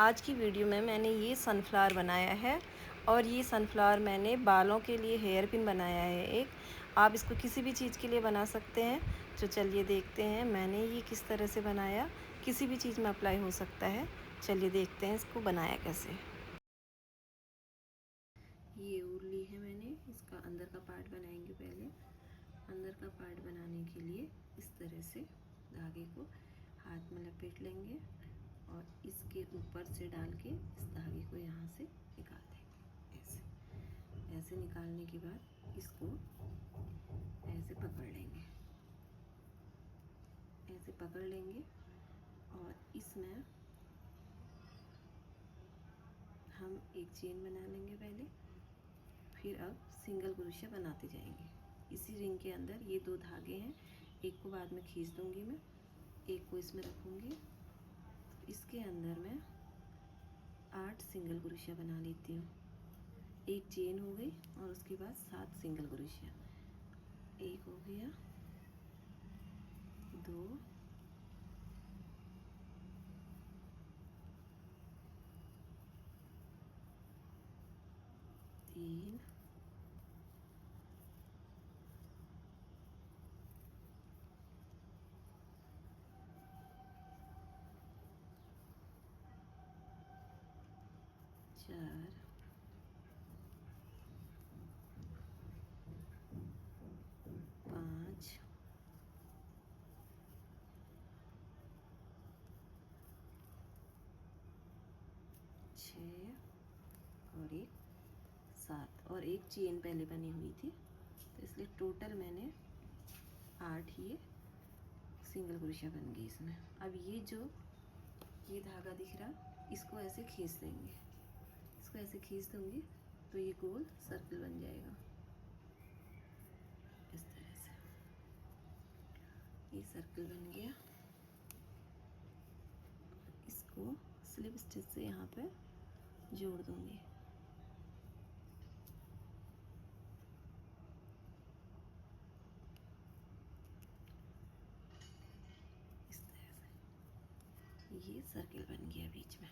आज की वीडियो में मैंने ये सनफ्लावर बनाया है और ये सनफ्लावर मैंने बालों के लिए हेयर पिन बनाया है एक। आप इसको किसी भी चीज़ के लिए बना सकते हैं। तो चलिए देखते हैं मैंने ये किस तरह से बनाया। किसी भी चीज़ में अप्लाई हो सकता है। चलिए देखते हैं इसको बनाया कैसे। ये ऊन ली है मैंने, इसका अंदर का पार्ट बनाएंगे पहले। अंदर का पार्ट बनाने के लिए इस तरह से धागे को हाथ में लपेट लेंगे और इसके ऊपर से डाल के इस धागे को यहाँ से निकाल देंगे। ऐसे निकालने के बाद इसको ऐसे पकड़ लेंगे, ऐसे पकड़ लेंगे और इसमें हम एक चेन बना लेंगे पहले। फिर अब सिंगल क्रोशिया बनाते जाएंगे। इसी रिंग के अंदर ये दो धागे हैं, एक को बाद में खींच दूंगी मैं, एक को इसमें रखूंगी। इसके अंदर मैं 8 सिंगल क्रोशिया बना लेती हूँ। एक चेन हो गई और उसके बाद 7 सिंगल क्रोशिया। एक हो गया, 2, 3, 4, 5, 6 और एक 7 और एक चेन पहले बनी हुई थी, तो इसलिए टोटल मैंने 8 ये सिंगल क्रोशिया बन गई इसमें। अब ये धागा दिख रहा, इसको ऐसे खींच देंगे। इसको ऐसे खींच दूंगी तो ये गोल सर्कल बन जाएगा इस तरह से। ये सर्कल बन गया। इसको स्लिप स्टिच से यहाँ पे जोड़ दूंगी। इस तरह से ये सर्कल बन गया बीच में।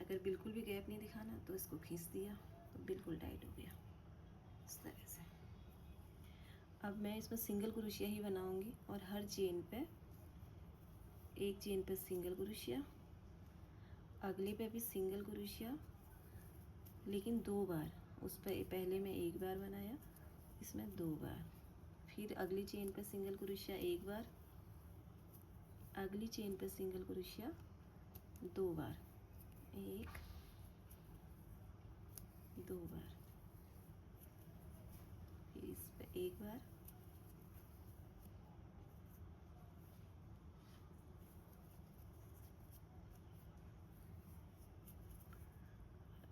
अगर बिल्कुल भी गैप नहीं दिखाना तो इसको खींच दिया तो बिल्कुल टाइट हो गया इस तरह से। अब मैं इसमें सिंगल क्रोशिया ही बनाऊंगी और हर चेन पे, एक चेन पे सिंगल क्रोशिया, अगले पे भी सिंगल क्रोशिया, लेकिन 2 बार। उस पर पहले मैं 1 बार बनाया, इसमें 2 बार। फिर अगली चेन पे सिंगल क्रोशिया 1 बार, अगली चेन पे सिंगल क्रोशिया 2 बार, 1, 2 बार, फिर इस पे 1 बार,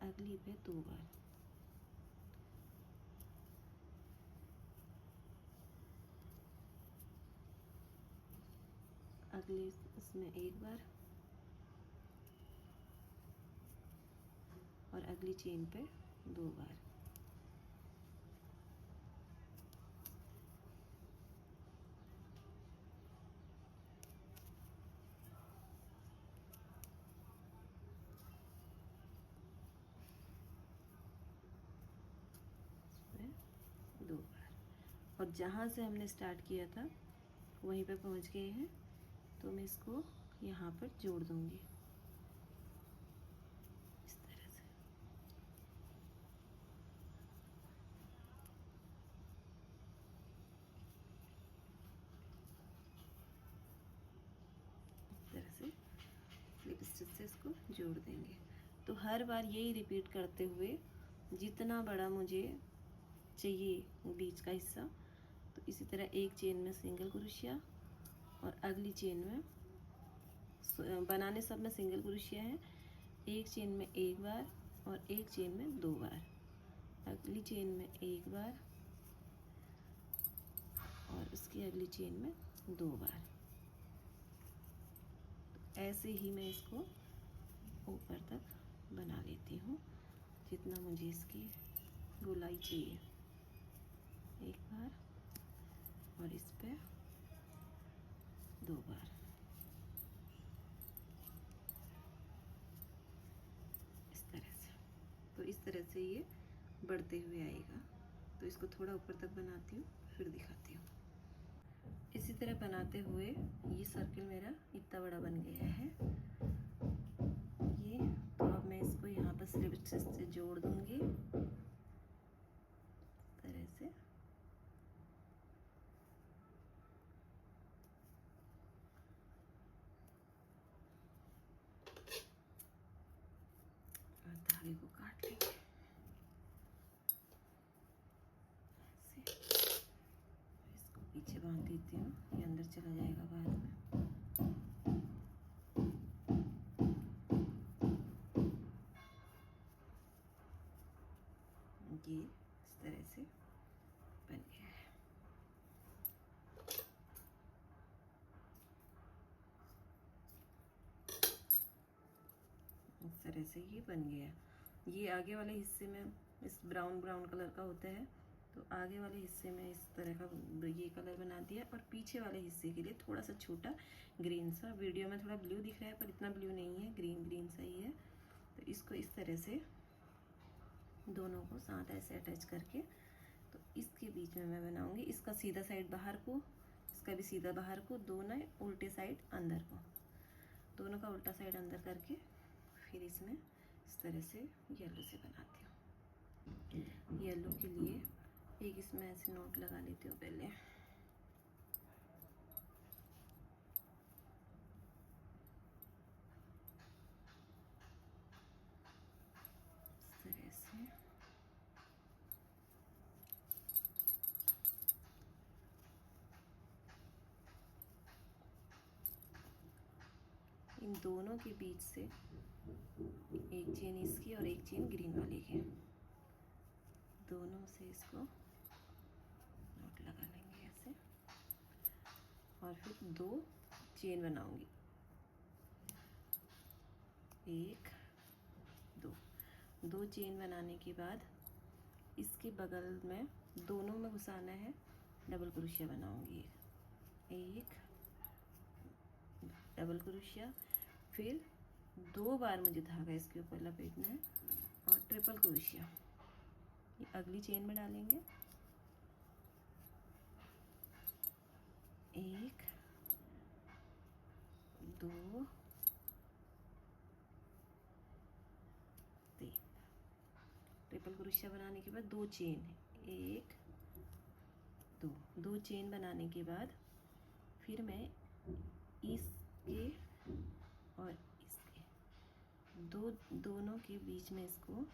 अगली पे 2 बार, अगले इसमें 1 बार और अगली चेन पे 2 बार। इसमें 2 बार और जहाँ से हमने स्टार्ट किया था वहीं पे पहुँच गए हैं, तो मैं इसको यहाँ पर जोड़ दूँगी इस तरह से। इस तरह से स्लिप स्टिच से इसको जोड़ देंगे। तो हर बार यही रिपीट करते हुए जितना बड़ा मुझे चाहिए बीच का हिस्सा, तो इसी तरह एक चेन में सिंगल क्रोशिया और अगली चेन में, बनाने सब में सिंगल क्रोशिया है, एक चेन में 1 बार और एक चेन में 2 बार, अगली चेन में 1 बार और उसकी अगली चेन में 2 बार। तो ऐसे ही मैं इसको ऊपर तक बना लेती हूँ जितना मुझे इसकी गोलाई चाहिए। 1 बार और इस पे 2 बार, इस तरह से ये बढ़ते हुए आएगा। तो इसको थोड़ा ऊपर तक बनाती हूँ, फिर दिखाती हूँ। इसी तरह बनाते हुए ये सर्किल मेरा इतना बड़ा बन गया है ये। तो अब मैं इसको यहाँ पर स्लिप स्टिच से जोड़ दूँगी तरह से। और धागे को काट लेंगे ऐसे। इसको पीछे बांध देती हूँ, ये अंदर चला जाएगा बाद में। ये इस तरह से बन गया है। इस तरह से ये बन गया। ये आगे वाले हिस्से में इस ब्राउन कलर का होता है, तो आगे वाले हिस्से में इस तरह का ये कलर बना दिया, और पीछे वाले हिस्से के लिए थोड़ा सा छोटा ग्रीन सा, वीडियो में थोड़ा ब्लू दिख रहा है पर इतना ब्लू नहीं है, ग्रीन सा ही है। तो इसको इस तरह से दोनों को साथ ऐसे अटैच करके, तो इसके बीच में मैं बनाऊंगी। इसका सीधा साइड बाहर को, इसका भी सीधा बाहर को, दोनों उल्टे साइड अंदर को, दोनों का उल्टा साइड अंदर करके फिर इसमें इस तरह से येलो से बनाती हूँ। येलो के लिए एक इसमें ऐसे नोट लगा लेती हूँ पहले। इस तरह से इन दोनों के बीच से एक चेन इसकी और एक चेन ग्रीन वाली की, दोनों से इसको नोट लगा लेंगे ऐसे। और फिर 2 चेन बनाऊंगी, 1 2 चेन बनाने के बाद इसके बगल में दोनों में घुसाना है, डबल क्रोशिया बनाऊंगी। एक डबल क्रोशिया, फिर 2 बार मुझे धागा इसके ऊपर लपेटना है, और ट्रिपल क्रोशिया ये अगली चेन में डालेंगे। 1 2 3 ट्रिपल क्रोशिया बनाने के बाद 2 चेन, 1 2 चेन बनाने के बाद फिर मैं इसके और इसके दोनों के बीच में इसको,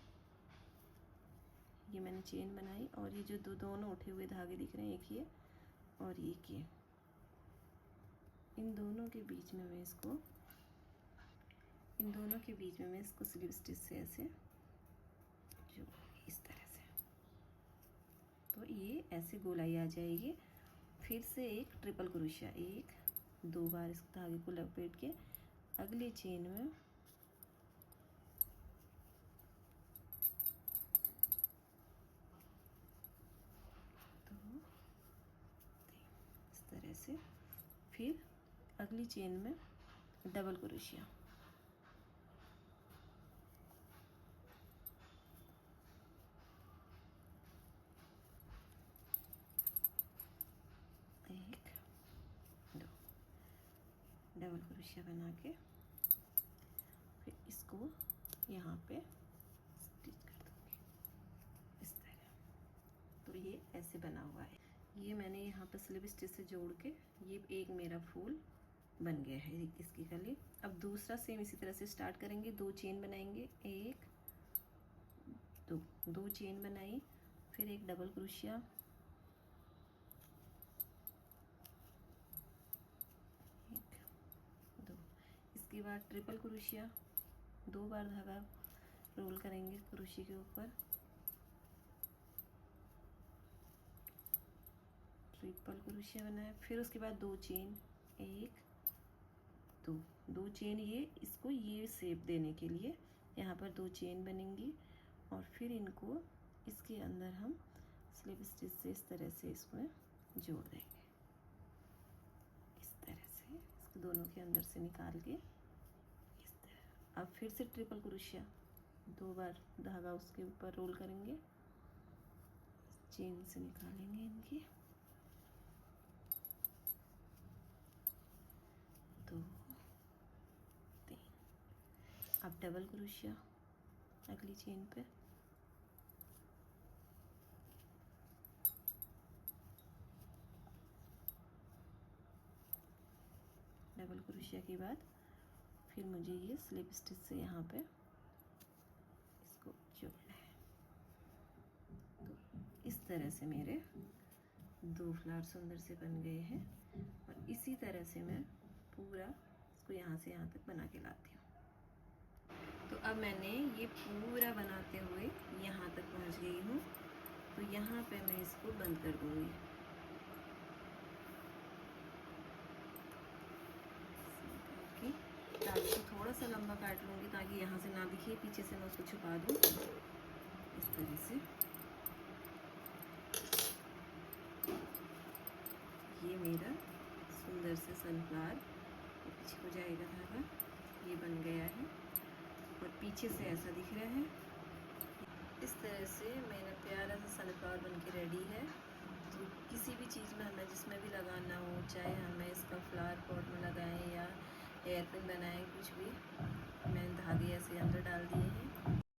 ये मैंने चेन बनाई, और ये जो दोनों उठे हुए धागे दिख रहे हैं, एक ये और एक ये, इन दोनों के बीच में मैं इसको स्लिप स्टिच से ऐसे जो इस तरह से, तो ये ऐसे गोलाई आ जाएगी। फिर से एक ट्रिपल क्रोशिया, 1 2 बार इस धागे को लपेट के अगली चेन में इस तरह से, फिर अगली चेन में डबल क्रोशिया, एक 2 डबल क्रोशिया बना के फिर इसको यहाँ पे स्टिच कर दूँगी इस तरह। तो ये ऐसे बना हुआ है। ये मैंने यहाँ पे स्लिप स्टिच से जोड़ के ये एक मेरा फूल बन गया है इसकी कली। अब दूसरा सेम इसी तरह से स्टार्ट करेंगे, 2 चेन बनाएंगे, 1 2 चेन बनाई, फिर एक डबल क्रोशिया, 1 2, इसके बाद ट्रिपल क्रोशिया, 2 बार धागा रोल करेंगे क्रोशिया के ऊपर, ट्रिपल क्रोशिया बनाया, फिर उसके बाद 2 चेन, 1 2 चेन, ये इसको ये शेप देने के लिए यहाँ पर 2 चेन बनेंगी, और फिर इनको इसके अंदर हम स्लिप स्टिच से इस तरह से इसमें जोड़ देंगे, इस तरह से इसको दोनों के अंदर से निकाल के इस तरह। अब फिर से ट्रिपल क्रोशिया, 2 बार धागा उसके ऊपर रोल करेंगे, चेन से निकालेंगे इनकी 2 3। अब डबल क्रोशिया अगली चेन पे, डबल क्रोशिया के बाद फिर मुझे ये स्लिप स्टिच से यहाँ पे इसको जोड़ना है। तो इस तरह से मेरे 2 फ्लावर सुंदर से बन गए हैं और इसी तरह से मैं पूरा इसको यहाँ से यहाँ तक बना के लाती हूँ। तो अब मैंने ये पूरा बनाते हुए यहाँ तक पहुँच गई हूँ, तो यहाँ पे मैं इसको बंद कर दूँगी। धागे को थोड़ा सा लंबा काट लूँगी ताकि यहाँ से ना दिखे, पीछे से मैं उसको छुपा दूँ इस तरह से। ये मेरा सुंदर से सनफ्लावर पीछे हो जाएगा धागा, ये बन गया है और पीछे से ऐसा दिख रहा है। इस तरह से मेरा प्यारा सा सनफ्लावर बन के रेडी है। तो किसी भी चीज़ में हमें जिसमें भी लगाना हो, चाहे हमें इसका फ्लावर पॉट में लगाएं या एयरपिन बनाएं, कुछ भी, मैंने धागे ऐसे अंदर डाल दिए हैं